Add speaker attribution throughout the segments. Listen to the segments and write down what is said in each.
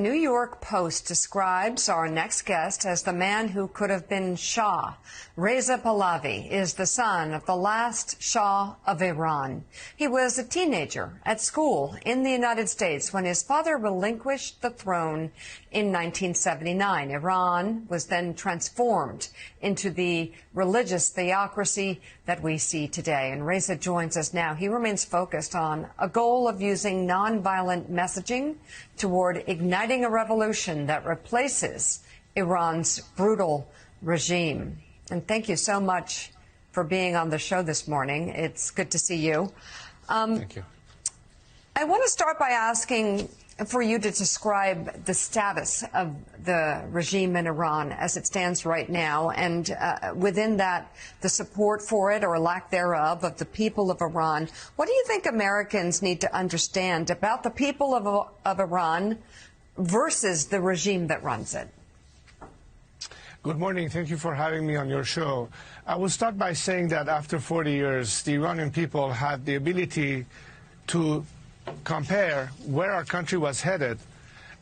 Speaker 1: New York Post describes our next guest as the man who could have been Shah. Reza Pahlavi is the son of the last Shah of Iran. He was a teenager at school in the United States when his father relinquished the throne in 1979. Iran was then transformed into the religious theocracy that we see today. And Reza joins us now. He remains focused on a goal of using nonviolent messaging toward igniting a revolution that replaces Iran's brutal regime. And thank you so much for being on the show this morning. It's good to see you.
Speaker 2: Thank you.
Speaker 1: I want to start by asking for you to describe the status of the regime in Iran as it stands right now, and within that, the support for it or lack thereof of the people of Iran. What do you think Americans need to understand about the people of Iran versus the regime that runs it?
Speaker 2: Good morning. Thank you for having me on your show. I will start by saying that after 40 years, the Iranian people had the ability to compare where our country was headed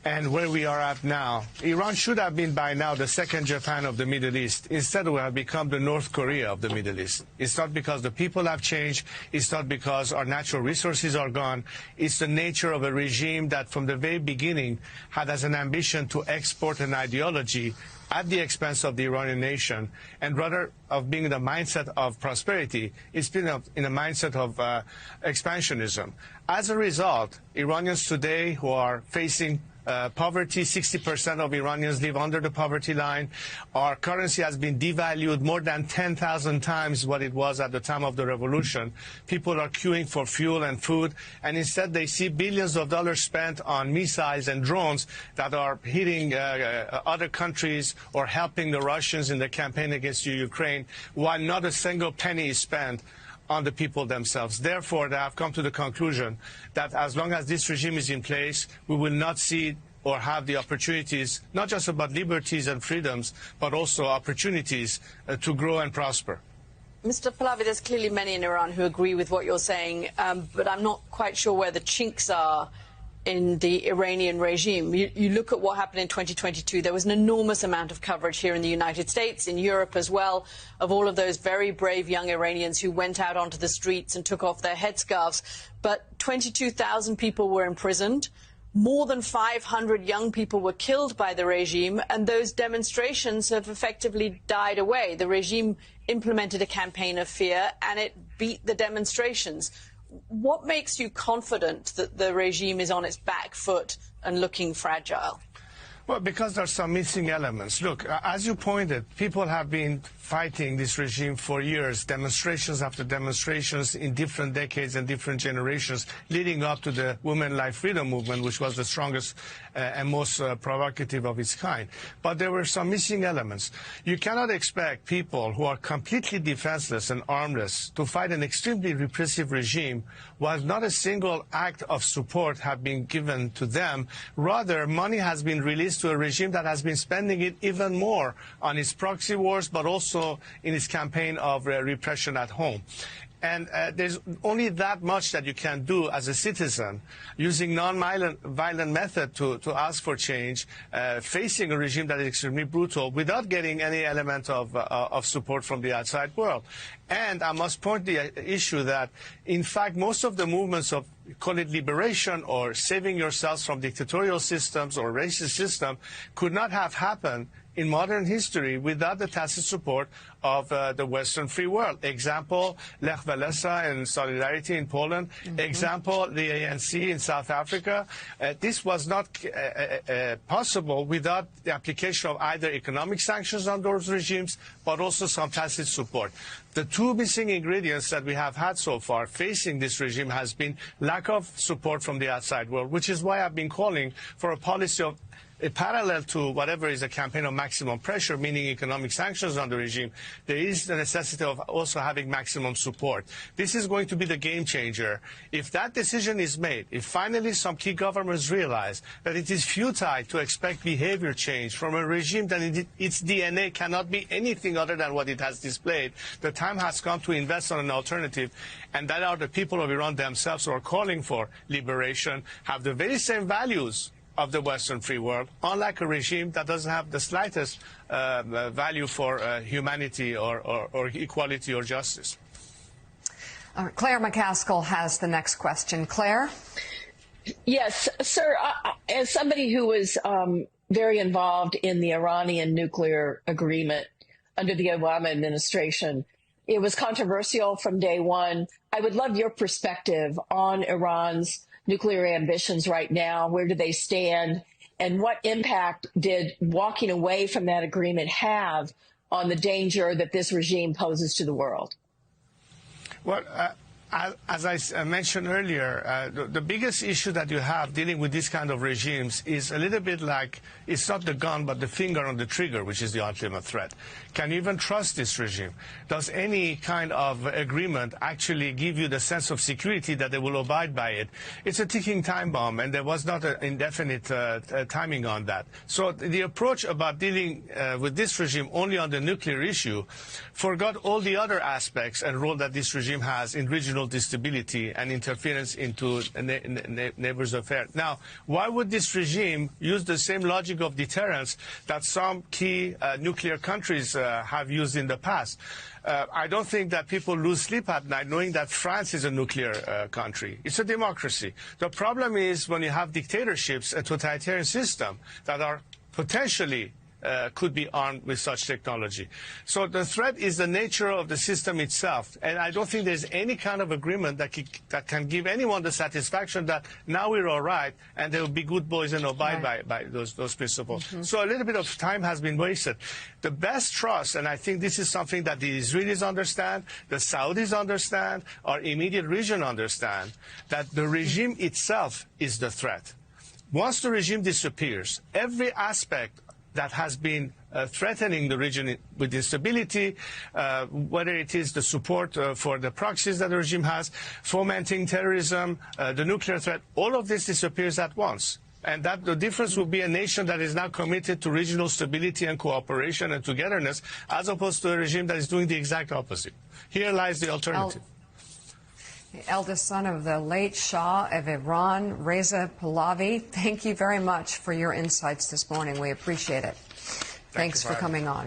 Speaker 2: and where we are at now. Iran should have been by now the second Japan of the Middle East. Instead, we have become the North Korea of the Middle East. It's not because the people have changed. It's not because our natural resources are gone. It's the nature of a regime that from the very beginning had as an ambition to export an ideology at the expense of the Iranian nation, and rather of being in the mindset of prosperity, it's been in a mindset of expansionism. As a result, Iranians today who are facing poverty, 60% of Iranians live under the poverty line. Our currency has been devalued more than 10,000 times what it was at the time of the revolution. People are queuing for fuel and food, and instead they see billions of dollars spent on missiles and drones that are hitting other countries or helping the Russians in the campaign against Ukraine, while not a single penny is spent on the people themselves. Therefore, they have come to the conclusion that as long as this regime is in place, we will not see or have the opportunities, not just about liberties and freedoms, but also opportunities to grow and prosper.
Speaker 3: Mr. Pahlavi, there's clearly many in Iran who agree with what you're saying, but I'm not quite sure where the chinks are in the Iranian regime. You look at what happened in 2022. There was an enormous amount of coverage here in the United States, in Europe as well, of all of those very brave young Iranians who went out onto the streets and took off their headscarves. But 22,000 people were imprisoned. More than 500 young people were killed by the regime, and those demonstrations have effectively died away. The regime implemented a campaign of fear, and it beat the demonstrations. What makes you confident that the regime is on its back foot and looking fragile?
Speaker 2: Well, because there are some missing elements. Look, as you pointed, people have been fighting this regime for years, demonstrations after demonstrations in different decades and different generations, leading up to the Women Life Freedom Movement, which was the strongest and most provocative of its kind. But there were some missing elements. You cannot expect people who are completely defenseless and armless to fight an extremely repressive regime while not a single act of support have been given to them. Rather, money has been released to a regime that has been spending it even more on its proxy wars, but also in its campaign of repression at home. And there's only that much that you can do as a citizen, using non-violent method to ask for change, facing a regime that is extremely brutal, without getting any element of support from the outside world. And I must point the issue that, in fact, most of the movements of, call it liberation or saving yourselves from dictatorial systems or racist system, could not have happened in modern history without the tacit support of the Western free world. Example, Lech Walesa and Solidarity in Poland. Example, the ANC in South Africa. This was not possible without the application of either economic sanctions on those regimes, but also some tacit support. The two missing ingredients that we have had so far facing this regime has been lack of support from the outside world, which is why I've been calling for a policy of parallel to whatever is a campaign of maximum pressure, meaning economic sanctions on the regime. There is the necessity of also having maximum support. This is going to be the game changer. If that decision is made, if finally some key governments realize that it is futile to expect behavior change from a regime that in its DNA cannot be anything other than what it has displayed, the time has come to invest on an alternative, and that are the people of Iran themselves who are calling for liberation, have the very same values of the Western free world, unlike a regime that doesn't have the slightest value for humanity or equality or justice.
Speaker 1: Claire McCaskill has the next question. Claire?
Speaker 4: Yes, sir. As somebody who was very involved in the Iranian nuclear agreement under the Obama administration, it was controversial from day one. I would love your perspective on Iran's nuclear ambitions right now. Where do they stand? And what impact did walking away from that agreement have on the danger that this regime poses to the world?
Speaker 2: Well, as I mentioned earlier, the biggest issue that you have dealing with these kind of regimes is a little bit like it's not the gun but the finger on the trigger, which is the ultimate threat. Can you even trust this regime? Does any kind of agreement actually give you the sense of security that they will abide by it? It's a ticking time bomb, and there was not an indefinite timing on that. So the approach about dealing with this regime only on the nuclear issue forgot all the other aspects and role that this regime has in regional instability and interference into neighbors' affairs. Now, why would this regime use the same logic of deterrence that some key nuclear countries have used in the past? I don't think that people lose sleep at night knowing that France is a nuclear country. It's a democracy. The problem is when you have dictatorships, a totalitarian system that are potentially could be armed with such technology. So the threat is the nature of the system itself. And I don't think there's any kind of agreement that can give anyone the satisfaction that now we're all right and they will be good boys and abide by those principles. Mm-hmm. So a little bit of time has been wasted. The best trust, and I think this is something that the Israelis understand, the Saudis understand, our immediate region understand, that the regime itself is the threat. Once the regime disappears, every aspect that has been threatening the region with instability, whether it is the support for the proxies that the regime has, fomenting terrorism, the nuclear threat, all of this disappears at once. And that the difference will be a nation that is now committed to regional stability and cooperation and togetherness, as opposed to a regime that is doing the exact opposite. Here lies the alternative.
Speaker 1: The eldest son of the late Shah of Iran, Reza Pahlavi, thank you very much for your insights this morning. We appreciate it. Thanks for coming on.